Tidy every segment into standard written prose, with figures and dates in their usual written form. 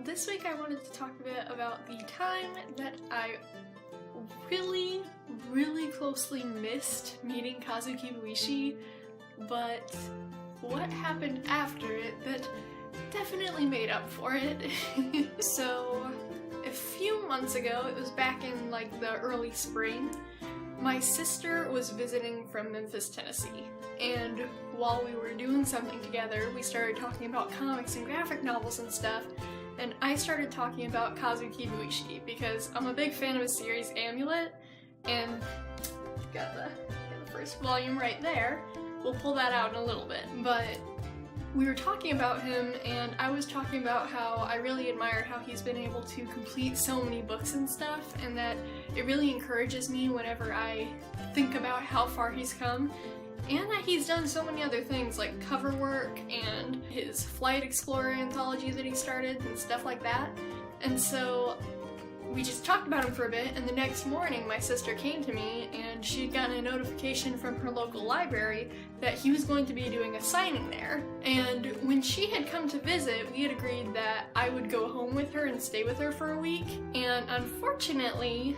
this week I wanted to talk a bit about the time that I really closely missed meeting Kazu Kibuishi, but what happened after it that definitely made up for it. So, a few months ago, it was back in like the early spring, my sister was visiting from Memphis, Tennessee, and while we were doing something together, we started talking about comics and graphic novels and stuff, and I started talking about Kazu Kibuishi because I'm a big fan of his series Amulet, and got the first volume right there. We'll pull that out in a little bit, but we were talking about him, and I was talking about how I really admire how he's been able to complete so many books and stuff, and that it really encourages me whenever I think about how far he's come, and that he's done so many other things like cover work and his Flight Explorer anthology that he started and stuff like that. And so we just talked about him for a bit, and the next morning my sister came to me and she'd gotten a notification from her local library that he was going to be doing a signing there. And when she had come to visit, we had agreed that I would go home with her and stay with her for a week, and unfortunately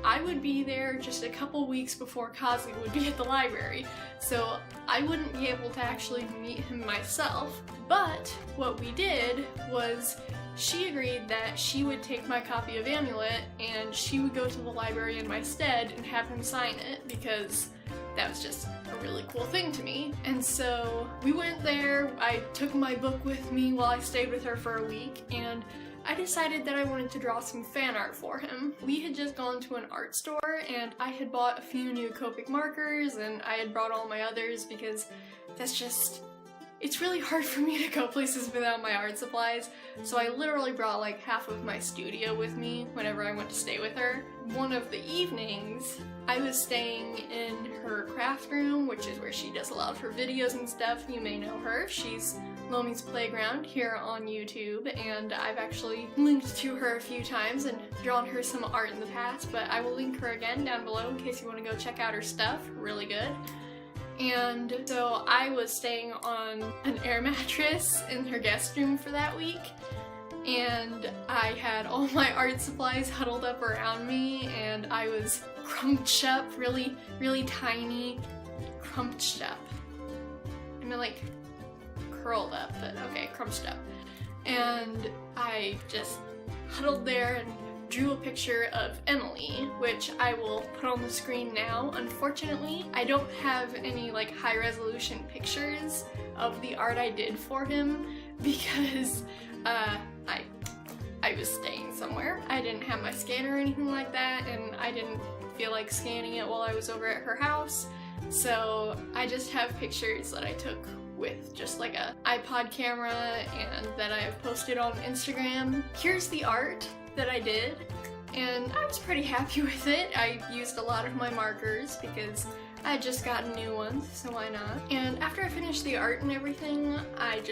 I would be there just a couple weeks before Kazu would be at the library, so I wouldn't be able to actually meet him myself. But what we did was she agreed that she would take my copy of Amulet and she would go to the library in my stead and have him sign it, because that was just a really cool thing to me. And so we went there, I took my book with me while I stayed with her for a week, and I decided that I wanted to draw some fan art for him. We had just gone to an art store and I had bought a few new Copic markers, and I had brought all my others because it's really hard for me to go places without my art supplies, so I literally brought like half of my studio with me whenever I went to stay with her. One of the evenings, I was staying in her craft room, which is where she does a lot of her videos and stuff. You may know her. She's Lomi's Playground here on YouTube, and I've actually linked to her a few times and drawn her some art in the past, but I will link her again down below in case you want to go check out her stuff. Really good. And so I was staying on an air mattress in her guest room for that week, and I had all my art supplies huddled up around me, and I was crunched up, really tiny, crunched up. I mean like curled up, but okay, crunched up. And I just huddled there and drew a picture of Emily, which I will put on the screen now. Unfortunately, I don't have any like high resolution pictures of the art I did for him because I was staying somewhere. I didn't have my scanner or anything like that, and I didn't feel like scanning it while I was over at her house. So I just have pictures that I took with just like a iPod camera and that I have posted on Instagram. Here's the art that I did, and I was pretty happy with it. I used a lot of my markers because I had just gotten new ones, so why not? And after I finished the art and everything, I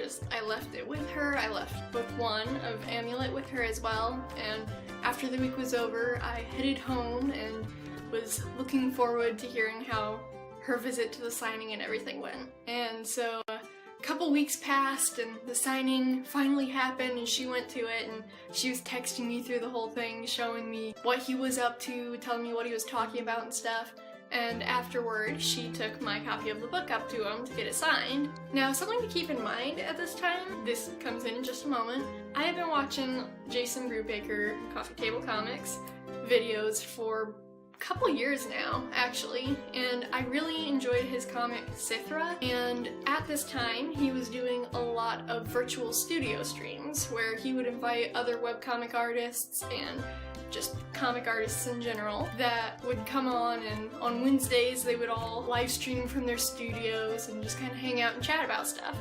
left it with her. I left book 1 of Amulet with her as well, and after the week was over, I headed home and was looking forward to hearing how her visit to the signing and everything went. And so a couple weeks passed and the signing finally happened, and she went to it and she was texting me through the whole thing, showing me what he was up to, telling me what he was talking about and stuff. And afterward, she took my copy of the book up to him to get it signed. Now, something to keep in mind at this time, this comes in just a moment, I have been watching Jason Brubaker Coffee Table Comics videos for couple years now, actually, and I really enjoyed his comic Sithra, and at this time he was doing a lot of virtual studio streams where he would invite other webcomic artists and just comic artists in general that would come on, and on Wednesdays they would all live stream from their studios and just kind of hang out and chat about stuff.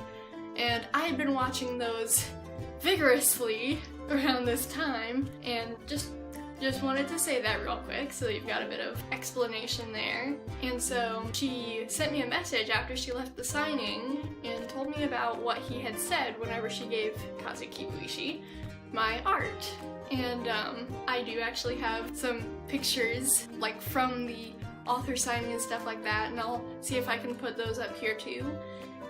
And I had been watching those vigorously around this time, and just wanted to say that real quick so that you've got a bit of explanation there. And so she sent me a message after she left the signing and told me about what he had said whenever she gave Kazu Kibuishi my art. And I do actually have some pictures like from the author signing and stuff like that, and I'll see if I can put those up here too.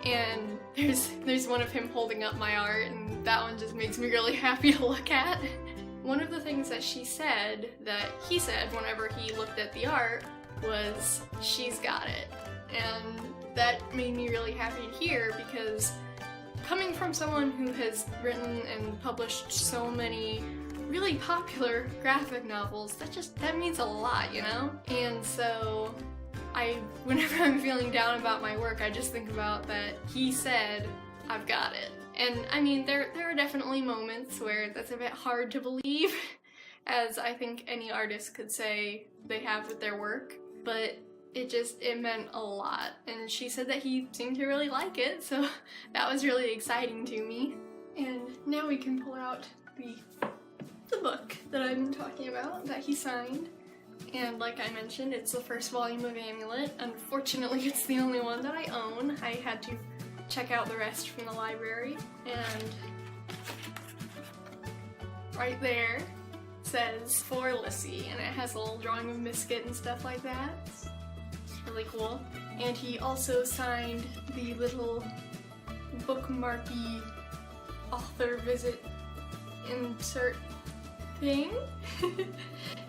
And there's one of him holding up my art, and that one just makes me really happy to look at. One of the things that he said whenever he looked at the art was, "She's got it." And that made me really happy to hear, because coming from someone who has written and published so many really popular graphic novels, that means a lot, you know? And so whenever I'm feeling down about my work, I just think about that he said, "I've got it." And I mean, there are definitely moments where that's a bit hard to believe, as I think any artist could say they have with their work, but it meant a lot. And she said that he seemed to really like it, so that was really exciting to me. And now we can pull out the book that I've been talking about that he signed. And like I mentioned, it's the first volume of Amulet. Unfortunately, it's the only one that I own. I had to check out the rest from the library. And right there says, "For Lissie," and it has a little drawing of Misket and stuff like that. It's really cool. And he also signed the little bookmarky author visit insert thing.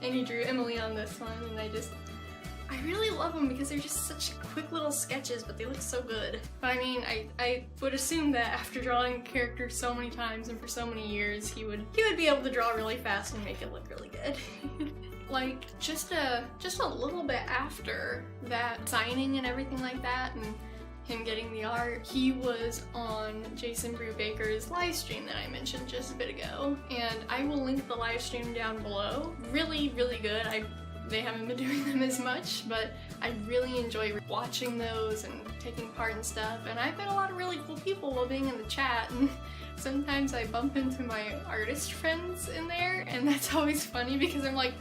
And he drew Emily on this one, and I really love them because they're just such quick little sketches, but they look so good. But I mean, I would assume that after drawing a character so many times and for so many years, he would be able to draw really fast and make it look really good. Like, just a little bit after that signing and everything like that, and him getting the art, he was on Jason Brubaker's live stream that I mentioned just a bit ago, and I will link the live stream down below. Really, really good. They haven't been doing them as much, but I really enjoy watching those and taking part in stuff, and I've met a lot of really cool people while being in the chat, and sometimes I bump into my artist friends in there, and that's always funny because I'm like,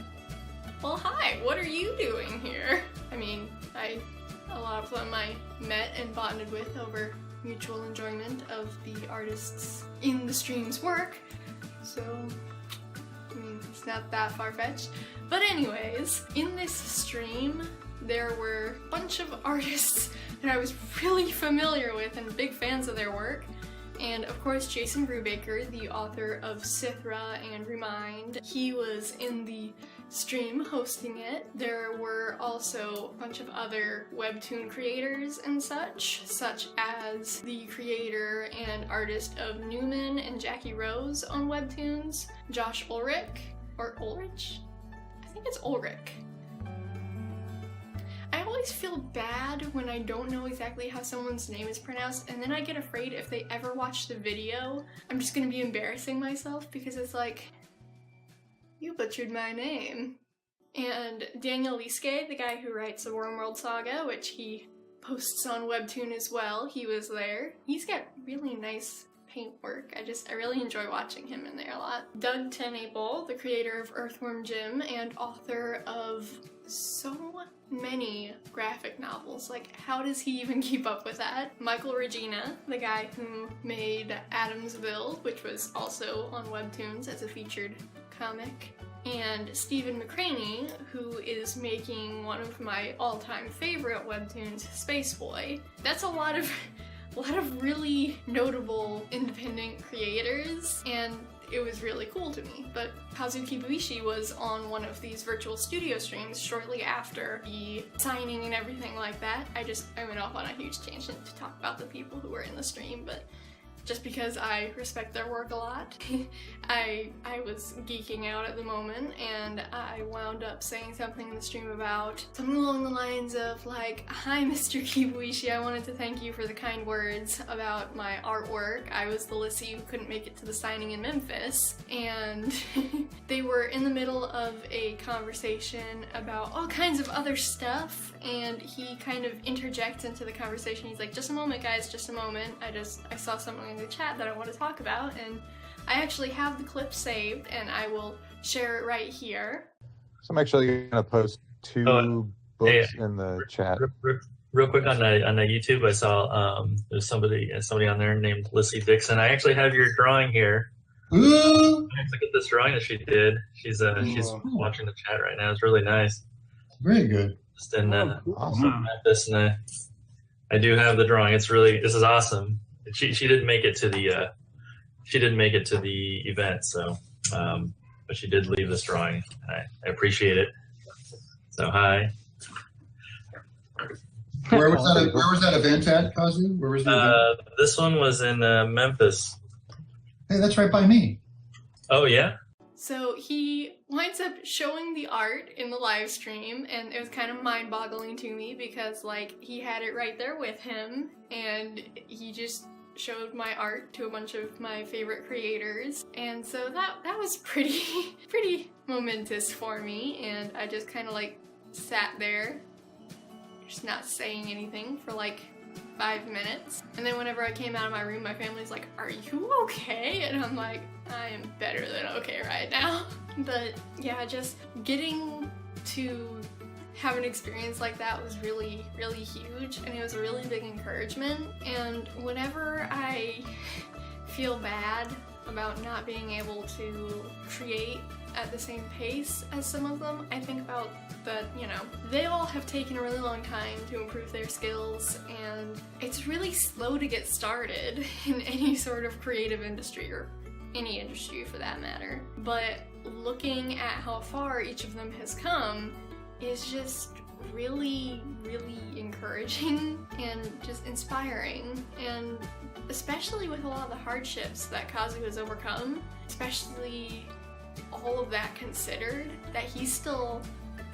"Well, hi, what are you doing here?" I mean, a lot of them I met and bonded with over mutual enjoyment of the artists in the stream's work, so I mean, it's not that far-fetched. But anyways, in this stream, there were a bunch of artists that I was really familiar with and big fans of their work. And of course, Jason Brubaker, the author of Sithra and Remind, he was in the stream hosting it. There were also a bunch of other webtoon creators and such as the creator and artist of Newman and Jackie Rose on webtoons, Josh Ulrich, or Ulrich? I think it's Ulrich. I always feel bad when I don't know exactly how someone's name is pronounced, and then I get afraid if they ever watch the video, I'm just gonna be embarrassing myself because it's like, you butchered my name. And Daniel Lissie, the guy who writes the Wormworld Saga, which he posts on Webtoon as well, he was there. He's got really nice paint work. I really enjoy watching him in there a lot. Doug Tenable, the creator of Earthworm Jim and author of so many graphic novels. Like, how does he even keep up with that? Michael Regina, the guy who made Adamsville, which was also on Webtoons as a featured comic. And Stephen McCraney, who is making one of my all-time favorite webtoons, Spaceboy. That's a lot of really notable independent creators, and it was really cool to me. But Kazu Kibuishi was on one of these virtual studio streams shortly after the signing and everything like that. I went off on a huge tangent to talk about the people who were in the stream, but just because I respect their work a lot. I was geeking out at the moment, and I wound up saying something in the stream about something along the lines of like, "Hi Mr. Kibuishi, I wanted to thank you for the kind words about my artwork. I was the Lissie who couldn't make it to the signing in Memphis." And they were in the middle of a conversation about all kinds of other stuff, and he kind of interjects into the conversation. He's like, "Just a moment guys, just a moment. I saw something in the chat that I want to talk about," and I actually have the clip saved and I will share it right here. So I'm actually gonna post two books in the chat. Real quick on the YouTube, I saw there's somebody on there named Lissie Dixon. I actually have your drawing here. Look at this drawing that she did. She's watching the chat right now. It's really nice. Very good. Just in awesome. Memphis, and I do have the drawing. This is awesome. She didn't make it to the event, so but she did leave this drawing. I appreciate it. So hi. Where was that event at, Kazu? Where was the event? This one was in Memphis. Hey, that's right by me. Oh yeah. So he winds up showing the art in the live stream, and it was kind of mind-boggling to me because like he had it right there with him, and he just showed my art to a bunch of my favorite creators, and so that was pretty momentous for me, and I just kind of like sat there just not saying anything for like 5 minutes. And then whenever I came out of my room, my family's like, "Are you okay?" And I'm like, I am better than okay right now. But yeah, just getting to have an experience like that was really huge, and it was a really big encouragement. And whenever I feel bad about not being able to create at the same pace as some of them, I think about that, you know, they all have taken a really long time to improve their skills, and it's really slow to get started in any sort of creative industry, or any industry for that matter. But looking at how far each of them has come is just really encouraging and just inspiring, and especially with a lot of the hardships that Kazu has overcome, especially all of that considered, that he's still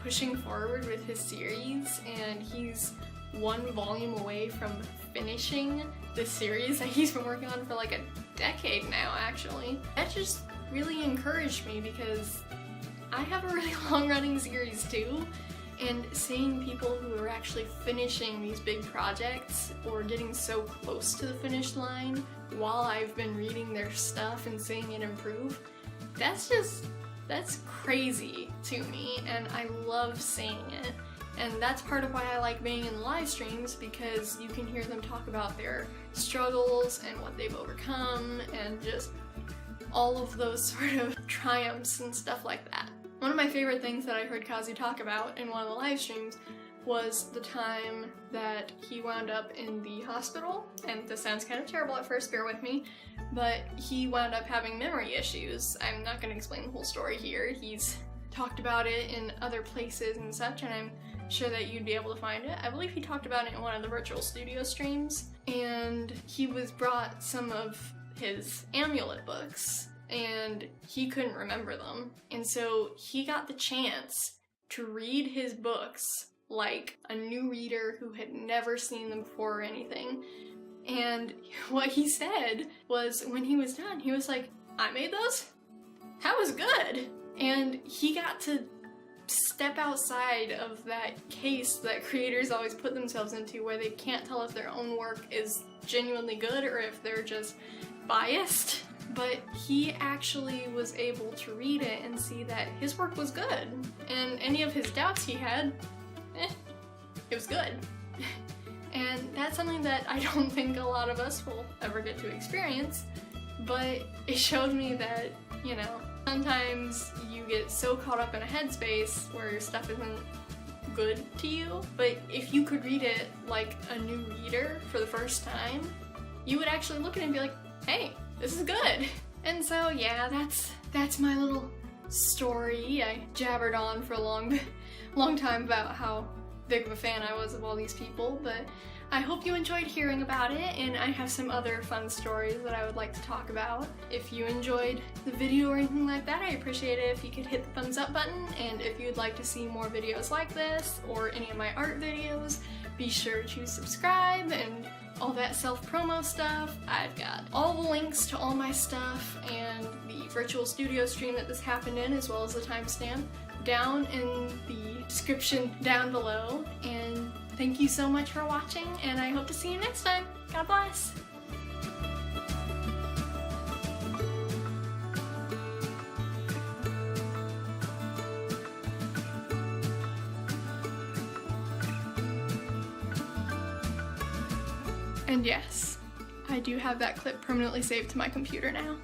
pushing forward with his series, and he's 1 volume away from finishing the series that he's been working on for like a decade now, actually. That just really encouraged me because I have a really long-running series too, and seeing people who are actually finishing these big projects or getting so close to the finish line while I've been reading their stuff and seeing it improve, that's crazy to me, and I love seeing it. And that's part of why I like being in live streams, because you can hear them talk about their struggles and what they've overcome and just all of those sort of triumphs and stuff like that. One of my favorite things that I heard Kazu talk about in one of the live streams was the time that he wound up in the hospital, and this sounds kind of terrible at first, bear with me, but he wound up having memory issues. I'm not going to explain the whole story here. He's talked about it in other places and such, and I'm sure that you'd be able to find it. I believe he talked about it in one of the virtual studio streams, and he was brought some of his amulet books, and he couldn't remember them, and so he got the chance to read his books like a new reader who had never seen them before or anything. And what he said was, when he was done, he was like, "I made those? That was good." And he got to step outside of that case that creators always put themselves into, where they can't tell if their own work is genuinely good or if they're just biased. But he actually was able to read it and see that his work was good. And any of his doubts he had, it was good. And that's something that I don't think a lot of us will ever get to experience, but it showed me that, you know, sometimes you get so caught up in a headspace where your stuff isn't good to you, but if you could read it like a new reader for the first time, you would actually look at it and be like, "Hey, this is good." And so yeah, that's my little story. I jabbered on for a long time about how big of a fan I was of all these people, but I hope you enjoyed hearing about it, and I have some other fun stories that I would like to talk about. If you enjoyed the video or anything like that, I appreciate it if you could hit the thumbs up button, and if you'd like to see more videos like this or any of my art videos, be sure to subscribe and all that self-promo stuff. I've got all the links to all my stuff and the virtual studio stream that this happened in, as well as the timestamp, down in the description down below. And thank you so much for watching, and I hope to see you next time. God bless! And yes, I do have that clip permanently saved to my computer now.